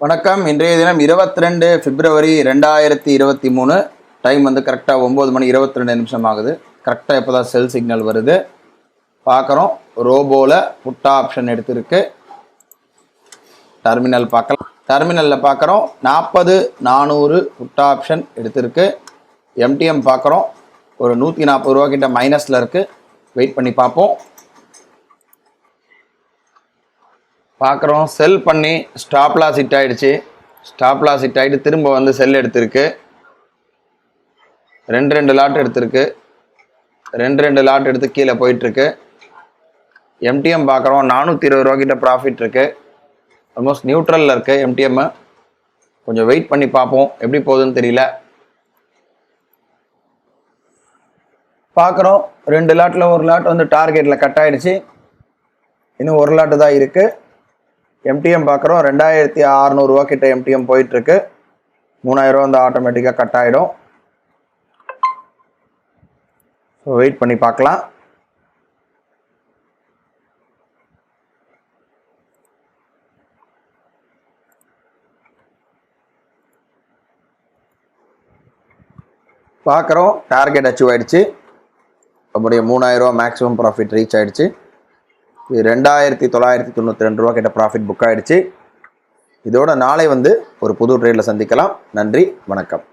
வணக்கம். இன்றைய தினம் 22 பிப்ரவரி 2023. டைம் வந்து கரெக்டாக 9 மணி 22 நிமிஷம் ஆகுது. கரெக்டாக இப்போ தான் செல் சிக்னல் வருது பார்க்குறோம். ரோபோவில் புட் ஆப்ஷன் எடுத்திருக்கு. டெர்மினல் பார்க்கலாம். டெர்மினலில் பார்க்குறோம் 40,400 புட் ஆப்ஷன் எடுத்திருக்கு. எம்டிஎம் பார்க்குறோம் ஒரு 140 ரூபா கிட்ட மைனஸில் இருக்குது. வெயிட் பண்ணி பார்ப்போம். பார்க்குறோம் செல் பண்ணி ஸ்டாப் லாஸ் ஹிட் ஆகிடுச்சு. ஸ்டாப் லாஸ் ஹிட் ஆகிட்டு திரும்ப வந்து செல் எடுத்திருக்கு. ரெண்டு லாட் எடுத்திருக்கு. ரெண்டு லாட் எடுத்து கீழே போயிட்டுருக்கு. எம்டிஎம் பார்க்குறோம் 420 ரூபா கிட்ட ப்ராஃபிட் இருக்குது. ஆல்மோஸ்ட் நியூட்ரலில் இருக்குது எம்டிஎம்மு. கொஞ்சம் வெயிட் பண்ணி பார்ப்போம் எப்படி போகுதுன்னு தெரியல. பார்க்குறோம் 2 லாட்டில் ஒரு லாட் வந்து டார்கெட்டில் கட் ஆகிடுச்சு. இன்னும் ஒரு லாட்டு தான் இருக்குது. எம்டிஎம் பார்க்குறோம் 2600 ரூபா கிட்ட எம்டிஎம் போயிட்டுருக்கு. 3000 ரூபா வந்து ஆட்டோமேட்டிக்காக கட் ஆகிடும். ஸோ வெயிட் பண்ணி பார்க்கலாம். பார்க்குறோம் டார்கெட் அச்சீவ் ஆகிடுச்சு. நம்முடைய 3000 ரூபா மேக்ஸிமம் ப்ராஃபிட் ரீச் ஆகிடுச்சு. 2992 ரூபா கிட்ட ப்ராஃபிட் புக் ஆகிடுச்சு. இதோட நாளை வந்து ஒரு புது ட்ரேடில் சந்திக்கலாம். நன்றி, வணக்கம்.